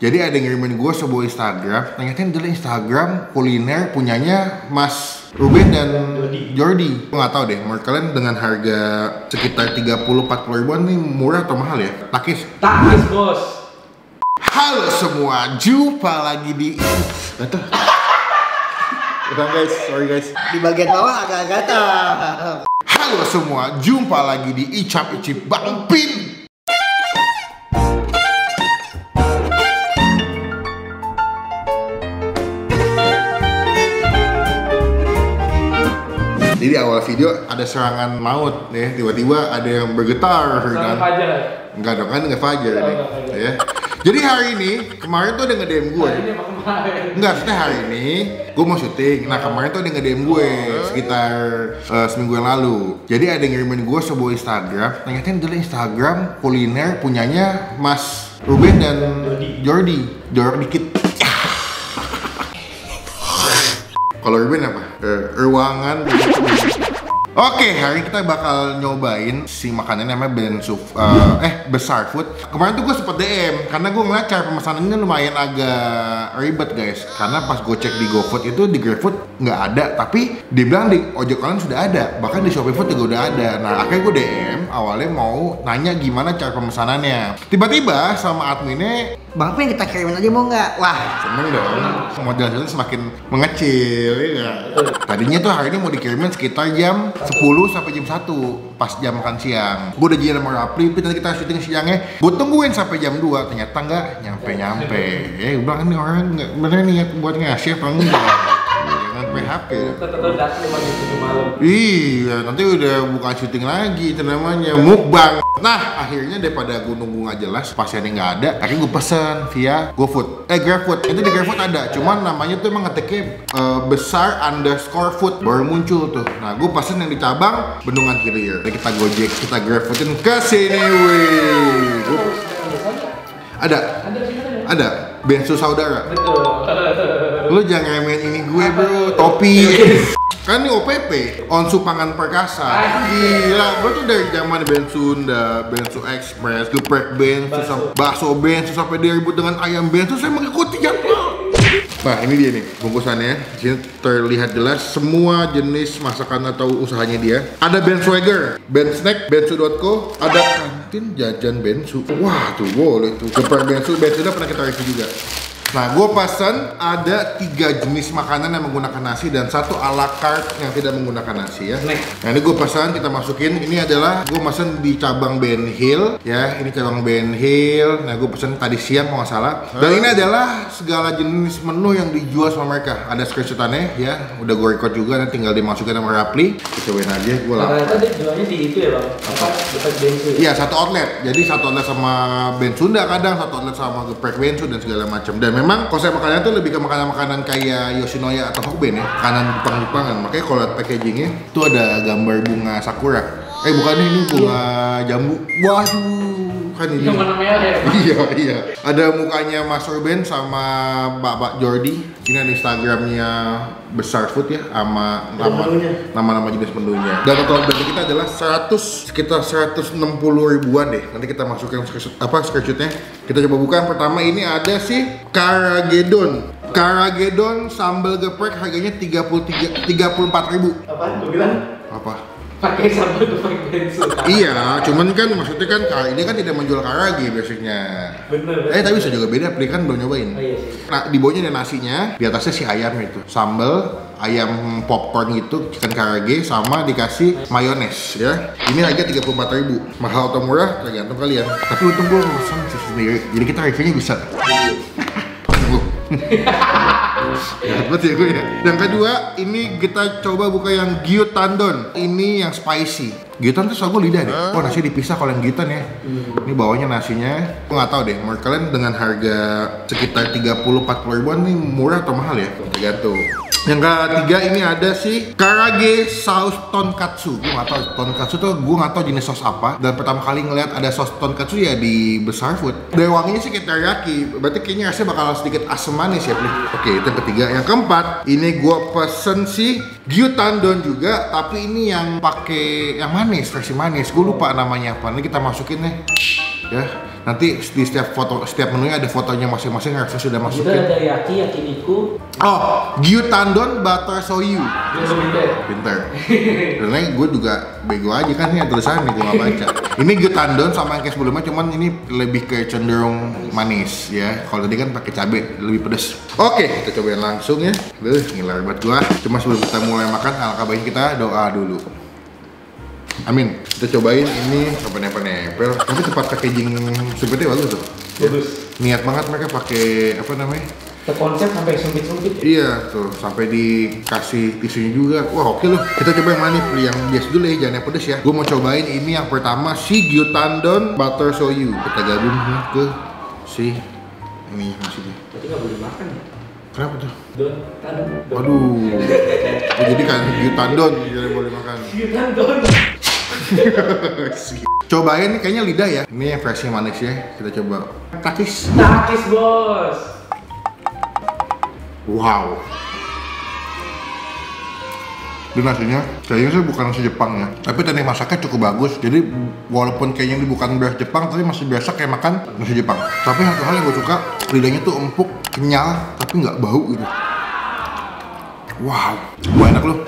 Jadi ada yang ngirimin gue sebuah Instagram. Ternyata ini adalah Instagram kuliner punyanya Mas Ruben dan Jordi. Gue gak tau deh, menurut kalian dengan harga sekitar 30-40 ribuan nih murah atau mahal ya? Takis? Takis bos. Halo semua, jumpa lagi di... Gatel. Udah guys, sorry guys. Di bagian bawah agak gatal. Halo semua, jumpa lagi di Icap Icip Bang Pin. Jadi awal video ada serangan maut ya, tiba-tiba ada yang bergetar kan. Fajar. Enggak dong, kan enggak Fajar nih. Ya. Jadi hari ini, kemarin tuh ada nge-DM gue. Hari ini apa kemarin? Enggak, sebenarnya hari ini gue mau syuting. Nah kemarin tuh ada nge-DM gue sekitar seminggu yang lalu. Jadi ada yang ngirimin gue sebuah Instagram. Ternyata ini adalah Instagram kuliner punyanya Mas Ruben dan Jordi. Jordi dikit. Kalau Ruben apa? Ruangan. Oke, hari ini kita bakal nyobain si makanan namanya Besar Food. Kemarin tuh gue sempet DM karena gue ngeliat cara pemesanannya lumayan agak ribet guys. Karena pas gue cek di GoFood itu di GrabFood nggak ada, tapi dibilang di ojek online sudah ada, bahkan di ShopeeFood juga udah ada. Nah akhirnya gue DM awalnya mau nanya gimana cara pemesanannya. Tiba-tiba sama adminnya, Bang Pin kita kirimin aja mau nggak? Wah, seneng dong. Modal-modalnya semakin mengecil ya. Tadinya tuh hari ini mau dikirimin sekitar jam 10 sampai jam 1 pas jam makan siang. Gue udah janjian sama Rapli, nanti kita syuting siangnya. Gue tungguin sampai jam 2, ternyata nggak nyampe-nyampe. Gue bilang ini orang nggak bener niat buat ngasih apa enggak. Jangan PHP. Tetap datang cuma jam 7 malam. Iya, nanti udah bukan syuting lagi, itu namanya mukbang. Nah, akhirnya daripada gue nunggu nggak jelas, pasiennya nggak ada, akhirnya gue pesen via GoFood. GrabFood, itu di GrabFood ada, cuman namanya tuh emang ngetiknya besar_food, baru muncul tuh. Nah, gue pesen yang di cabang Bendungan Hilir. Jadi kita Gojek, kita GrabFoodin ke sini, wih. Ada. Bensu saudara. Betul. Lu jangan remehin ini gue bro, topi. Kan ini OPP, Onsu Pangan Perkasa. Gila, gue tuh dari zaman Bensunda, Bensu Express, geprek Bensu, bakso Bensu sampai dia ribut dengan ayam Bensu, saya mengikuti ya. Nah ini dia nih bungkusannya. Di sini terlihat jelas semua jenis masakan atau usahanya dia. Ada Benswager, Bensnack, Bensu.co, ada kantin jajan Bensu. Wah tuh boleh tuh. Geprek Bensu, Bensu pernah kita review juga. Nah, gue pesan ada 3 jenis makanan yang menggunakan nasi dan 1 ala carte yang tidak menggunakan nasi ya. Nah, ini gue pesan, kita masukin. Ini adalah gue pesan di cabang Ben Hill ya. Ini cabang Ben Hill. Nah, gue pesan tadi siang kalau nggak salah. Dan ini adalah segala jenis menu yang dijual sama mereka. Ada screenshotannya ya. Udah gue record juga, nanti tinggal dimasukin sama Rapli. Kita cobain aja. Gue lapar. Ternyata dia jualnya di itu ya bang. Apa? Dekat Bensu. Iya, 1 outlet. Jadi 1 outlet sama Bensunda kadang, 1 outlet sama geprek Bensu dan segala macam. Dan memang konsep makanannya tuh lebih ke makanan-makanan kayak Yoshinoya atau Hokben ya, makanan Jepang-Jepangan. Makanya kalau lihat packagingnya tuh ada gambar bunga sakura. Bukan ini bunga jambu. Waduh, kan ini. Yang warna merah ya? Iya. Ada mukanya Mas Ruben sama Mbak Jordi. Ini ada Instagramnya Besar Food ya, sama nama-nama jenis menunya. Dan total belanja kita adalah sekitar 160 ribuan deh. Nanti kita masukin screenshotnya. Kita coba buka. Pertama ini ada si Karagedon sambal geprek, harganya 34 ribu. Apaan? Gue bilang? Apa? Pakai sambal geprek Bensu. Iya, cuman kan maksudnya kan ini kan tidak menjual karage basicnya. Bener. Tapi bisa juga beda, Pli kan belum nyobain. Oh, iya sih. Nah, di bawahnya ada nasinya, di atasnya si ayam itu. Sambal, ayam popcorn gitu, chicken karage, sama dikasih mayones ya. Ini harga 34 ribu. Mahal atau murah tergantung kalian. Tapi untung gue pesan sendiri, jadi kita reviewnya bisa. Hebat ya gue ya. Yang kedua, ini kita coba buka yang Gyutandon. Ini yang spicy. Gyutan tuh soal gue lidah deh. Oh nasi dipisah kalau yang Gyutan ya. Ini bawahnya nasinya. Gue nggak tahu deh. Menurut kalian dengan harga sekitar 30-40 ribuan nih murah atau mahal ya? Tergantung. Yang ketiga ini ada si Karage saus tonkatsu. Gue nggak tahu tonkatsu tuh, gue nggak tahu jenis saus apa. Dan pertama kali ngeliat ada saus tonkatsu ya di Besar Food. Dari wanginya sih kayak teriyaki. Berarti kayaknya rasanya bakal sedikit asam manis ya, Pli. Oke, itu yang ketiga. Yang keempat, ini gue pesen si Gyutandon juga, tapi ini yang pakai yang manis, versi manis. Gue lupa namanya apa. Ini kita masukin nih. Ya, Nanti di setiap menunya ada fotonya masing-masing harusnya sudah Kita masukin. ada yakiniku. Oh, gyutandon butter soyu. Dia pinter. Pinter. Karena gue juga bego aja kan ini tulisannya gue nggak baca. Ini gyutandon sama yang kayak sebelumnya, cuman ini lebih ke cenderung manis ya. Kalau tadi kan pakai cabai lebih pedas. Oke, kita cobain langsung ya. Ngiler banget gua. Cuma sebelum kita mulai makan, alangkah baiknya kita doa dulu. Amin. Kita cobain ini apa nempel. Tapi tempat packaging seperti bagus tuh. Bagus. Niat banget mereka pakai apa namanya? Konsep sampai sumpit-sumpit. Iya tuh, sampai dikasih tisunya juga. Wah oke loh. Kita coba yang mana nih? Yang biasa dulu ya, jangan yang pedes ya. Gue mau cobain ini yang pertama, si gyutandon butter soyu. Kita gabung nih ke si ini nasinya. Berarti nggak boleh makan ya? Kenapa tuh? Tandon. Waduh. Oh, jadi kan gyutandon jadi boleh makan. Tandon. Cobain kayaknya lidah ya. Ini yang versi manis ya. Kita coba. Takis. Takis bos. Wow. Ini nasinya kayaknya sih bukan nasi Jepang ya, tapi teknik masaknya cukup bagus. Jadi walaupun kayaknya ini bukan beras Jepang, tapi masih biasa kayak makan nasi Jepang. Tapi satu hal yang gue suka, lidahnya tuh empuk, kenyal, tapi nggak bau gitu. Wow, wah enak loh.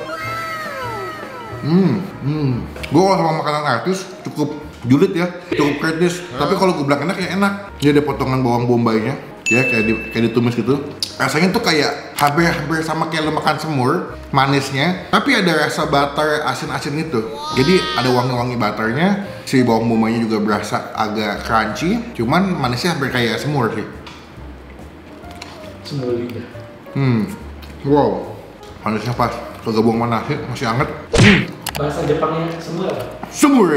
Gue kalau sama makanan artis cukup julid ya, cukup kritis. Tapi kalau gue bilang enak ya enak. Dia ada potongan bawang bombaynya, ya kayak ditumis gitu. Rasanya tuh kayak hampir sama kayak lo makan semur, manisnya. Tapi ada rasa butter asin-asin gitu. Jadi ada wangi-wangi butternya. Si bawang bombaynya juga berasa agak crunchy. Cuman manisnya hampir kayak semur sih. Semua lidah. Wow, manisnya pas. Kegabung sama nasi masih hangat. Bahasa Jepangnya semua. Semur.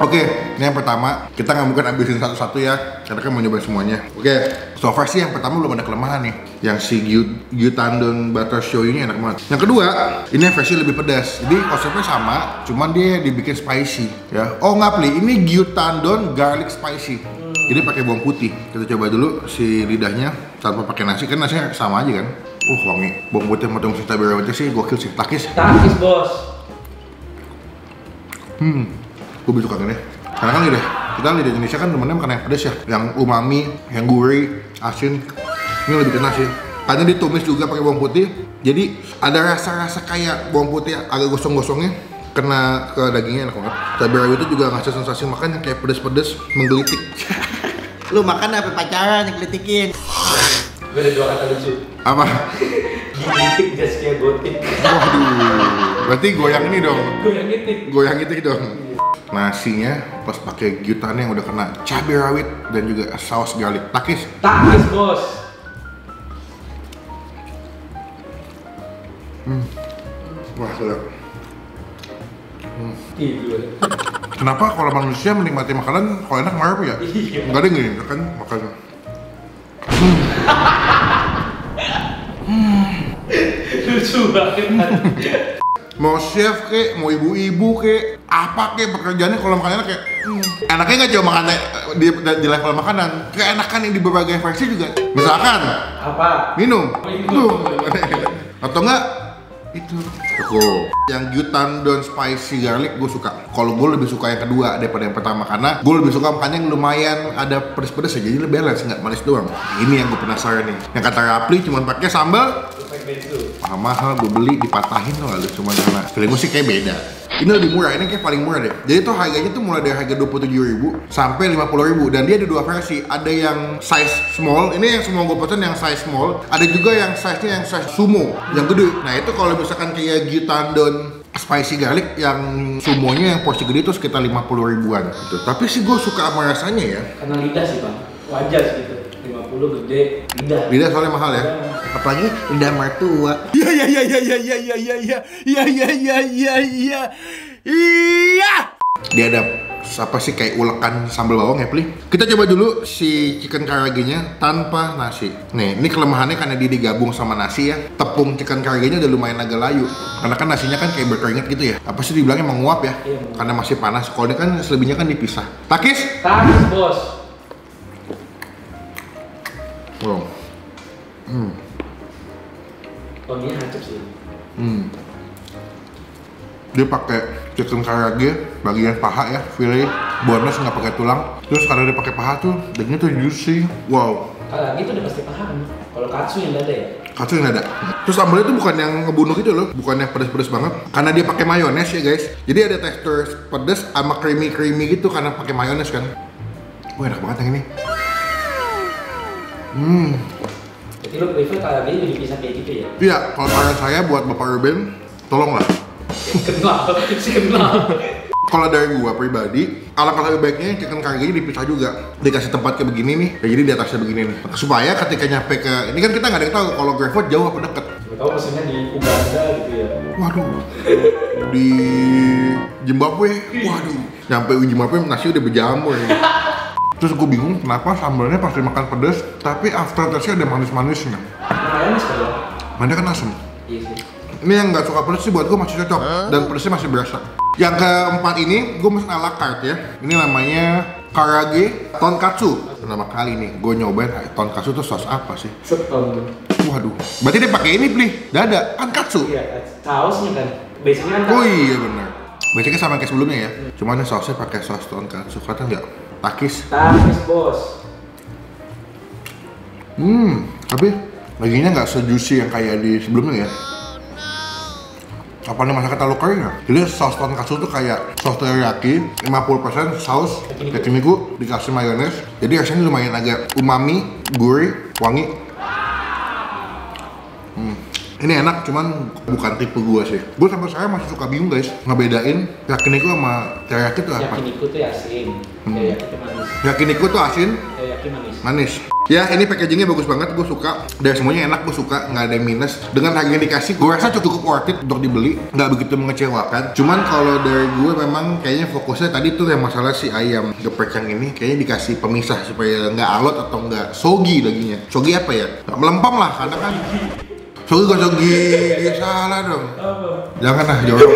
Oke, ini yang pertama. Kita nggak mungkin habisin satu-satu ya, karena kan mau nyobain semuanya. Oke, so far sih yang pertama belum ada kelemahan nih. Yang si gyutandon butter soyu-nya enak banget. Yang kedua, ini versi lebih pedas. Jadi konsepnya sama, cuman dia dibikin spicy ya. Oh nggak Pli, ini gyutandon garlic spicy. Jadi pakai bawang putih. Kita coba dulu si lidahnya tanpa pakai nasi, kan nasinya sama aja kan. Wangi. Bawang putih sama si cabai rawitnya sih gokil sih. Takis. Takis bos. Gue lebih suka ini karena kan lidah Indonesia kan temennya makan yang pedas ya, yang umami, yang gurih, asin. Ini lebih kena sih karena ditumis juga pakai bawang putih, jadi ada rasa kayak bawang putih agak gosong-gosongnya kena ke dagingnya, enak banget. Cabai rawit itu juga ngasih sensasi makan yang kayak pedas-pedas menggelitik. Lu makan apa pacaran dikelitikin? Gue ada 2 kata lucu. Apa? Gigitik Zaskia Gotik. Waduh, berarti goyang ini dong, Goyang itik dong. Nasinya pas pakai gyutan yang udah kena cabai rawit dan juga saus garlic. Takis. Takis bos. Wah sedap. Tidur. Kenapa kalau manusia menikmati makanan kalau enak marah ya? Iya. Enggak ada yang gini kan makan. Lucu banget. Mau chef kek, mau ibu-ibu kek, apa kek pekerjaannya kalau makanannya kayak enaknya nggak cuma makan di level makanan, keenakan yang di berbagai versi juga. Misalkan Apa? minum, Minum. atau enggak itu cukup. Yang gyutandon spicy garlic gue suka. Kalau gue lebih suka yang kedua daripada yang pertama karena gue lebih suka makannya yang lumayan ada pedes-pedes aja, jadi lebih balance, nggak manis doang. Ini yang gue penasaran nih. Yang kata Rapli cuma pakai sambal. Mahal gue beli dipatahin loh, lalu cuma karena feeling gue sih kayak beda. Ini lebih murah, ini kayak paling murah deh. Jadi tuh harganya tuh mulai dari harga 27.000 sampai 50.000 dan dia ada 2 versi. Ada yang size small, ini yang semua gue pesen yang size small. Ada juga yang size-nya yang size sumo, yang gede. Nah itu kalau misalkan kayak gyutandon spicy garlic yang sumonya yang porsi gede itu sekitar 50.000-an gitu. Tapi sih gue suka sama rasanya ya. Karena lidah sih bang, wajar sih gitu. 50 gede, lidah. Lidah soalnya mahal ya. Apalagi lidah mertua. Iya. Dia ada apa sih kayak ulekan sambal bawang ya, Pli. Kita coba dulu si chicken karage-nya tanpa nasi. Nih, ini kelemahannya karena dia digabung sama nasi ya. Tepung chicken karage-nya udah lumayan agak layu. Karena kan nasinya kan kayak berkeringat gitu ya. Apa sih dibilangnya menguap ya? Iya, karena masih panas. Kalau ini kan selebihnya kan dipisah. Takis? Takis bos. Wow. Wanginya hancur sih. Dia pakai chicken karage bagian paha ya, fillet. bonus nggak pakai tulang. Terus karena dia pakai paha tuh, dagingnya tuh juicy. Wow. Kalau gitu udah pasti paham. Kalau katsu yang dada ya. Katsu yang ada. Terus sambalnya tuh bukan yang ngebunuh gitu loh, bukan yang pedes-pedes banget. Karena dia pakai mayones ya guys. Jadi ada tekstur pedes sama creamy gitu karena pakai mayones kan. Wah enak banget yang ini. Jadi lo prefer kalau dia dipisah kayak gitu ya? Iya, kalau saran saya buat Bapak Ruben, tolonglah. Kenal, Kalau dari gua pribadi, alangkah lebih baiknya chicken karage dipisah juga. Dikasih tempat kayak begini nih, kayak jadi di atasnya begini nih. Supaya ketika nyampe ke, ini kan kita nggak ada yang tahu kalau GrabFood jauh apa deket. Tahu pesennya di Uganda gitu ya? Waduh, di Zimbabwe, waduh. Nyampe Zimbabwe nasi udah berjamur ya. Terus gue bingung kenapa sambalnya pas dimakan pedas, tapi after taste-nya ada manis-manisnya. Lumayan sih kalau. Mana kan asem. Iya sih. Ini yang nggak suka pedas sih buat gue masih cocok dan pedasnya masih berasa. Yang keempat ini gue mesen ala carte ya. Ini namanya karage tonkatsu. Pertama kali nih gue nyobain tonkatsu tuh sos apa sih? Seton. Waduh, berarti dia pakai ini beli dada tonkatsu. Iya, sausnya kan. Basicnya kan. Oh iya benar. Basicnya sama kayak sebelumnya ya. Cuman sausnya pakai sos tonkatsu. Kelihatan nggak? Takis. Takis bos. Tapi dagingnya nggak sejuicy yang kayak di sebelumnya ya. Apa nih masakan terlalu kering ya? Jadi saus tonkatsu tuh kayak saus teriyaki 50% saus yakiniku dikasih mayones. Jadi rasanya lumayan agak umami, gurih, wangi. Ini enak, cuman bukan tipe gua sih. Gua sampai sekarang masih suka bingung guys ngebedain yakiniku sama teriyaki itu apa. Yakiniku tuh asin, teriyaki tuh manis. Yakiniku tuh asin, Teriyaki manis. manis. Ya ini packagingnya bagus banget, gue suka. Dari semuanya enak, gue suka, nggak ada yang minus. Dengan harga yang dikasih, gue rasa cukup worth it untuk dibeli. Nggak begitu mengecewakan. Cuman kalau dari gue memang kayaknya fokusnya tadi tuh yang masalah si ayam geprek yang ini kayaknya dikasih pemisah supaya nggak alot atau nggak soggy dagingnya. Soggy apa ya? Melempem lah, karena kan soggy gak soggy, salah dong. Jangan lah, jorok.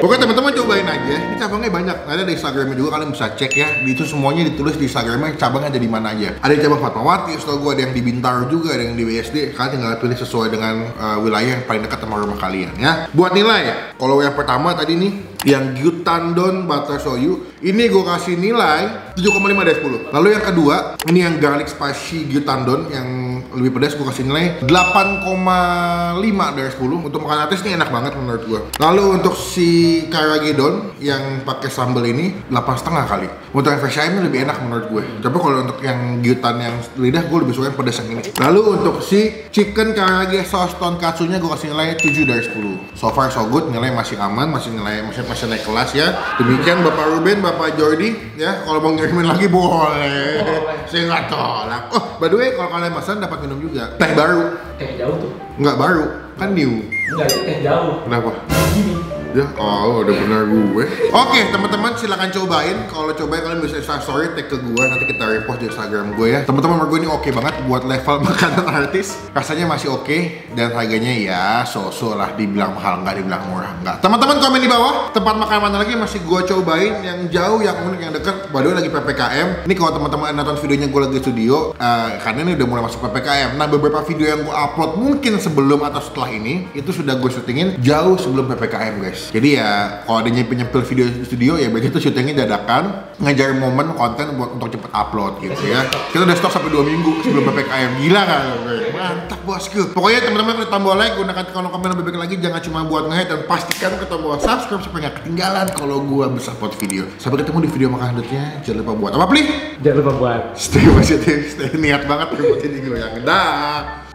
Pokoknya teman-teman cobain aja. Ini cabangnya banyak. Ada di Instagramnya juga, kalian bisa cek ya. Itu semuanya ditulis di Instagramnya. Cabangnya ada di mana aja. Ada di cabang Fatmawati, setahu gue ada yang di Bintaro juga, ada yang di WSD. Kalian tinggal pilih sesuai dengan wilayah yang paling dekat sama rumah kalian ya. Buat nilai, kalau yang pertama tadi nih, yang Gyutandon Butter Shoyu, ini gue kasih nilai 7,5 dari 10. Lalu yang kedua, ini yang Garlic Spicy Gyutandon yang lebih pedas, gue kasih nilai 8,5 dari 10. Untuk makanan atas ini enak banget menurut gue. Lalu untuk si Karagedon yang pakai sambal ini 8,5 kali. Untuk yang fresh ayam lebih enak menurut gue. Tapi kalau untuk yang gyutan yang lidah, gue lebih suka yang pedas yang ini. Lalu untuk si chicken karage sauce tonkatsunya gue kasih nilai 7 dari 10. So far so good, nilai masih aman, masih naik kelas ya. Demikian Bapak Ruben, Bapak Jordi ya. Kalau mau ngirimin lagi boleh. Saya nggak tolak. Oh, by the way, kalau kalian pesan dapat minum juga. Teh baru. Teh jauh tuh. Nggak baru, kan new. Enggak, itu teh jauh. Kenapa? Gini. Ya, oh udah benar gue. Oke, teman-teman silakan cobain. Kalau cobain kalian bisa story tag ke gue, nanti kita repost di Instagram gue ya. Teman-teman menurut gue ini oke banget buat level makanan artis. Rasanya masih oke dan harganya ya so-so lah, dibilang mahal nggak, dibilang murah nggak. Teman-teman komen di bawah tempat makan mana lagi yang masih gue cobain, yang jauh, yang unik, yang deket. By the way lagi PPKM. Ini kalau teman-teman nonton videonya gue lagi studio, karena ini udah mulai masuk PPKM. Nah beberapa video yang gue upload mungkin sebelum atau setelah ini itu sudah gue syutingin jauh sebelum PPKM guys. Jadi ya kalau ada nyempil video di studio ya berarti itu syutingnya dadakan, ngejar momen konten buat untuk cepet upload gitu ya. Kita udah stok sampai 2 minggu sebelum PPKM, gila kan? Mantap bosku. Pokoknya teman-teman klik tombol like, gunakan kolom komen lebih baik lagi, jangan cuma buat nge-hate, dan pastikan ke tombol subscribe supaya nggak ketinggalan kalau gua bisa upload video. Sampai ketemu di video makan selanjutnya. Jangan lupa buat apa, please? Jangan lupa buat Stay positive, stay niat banget buat ini gue yang dah.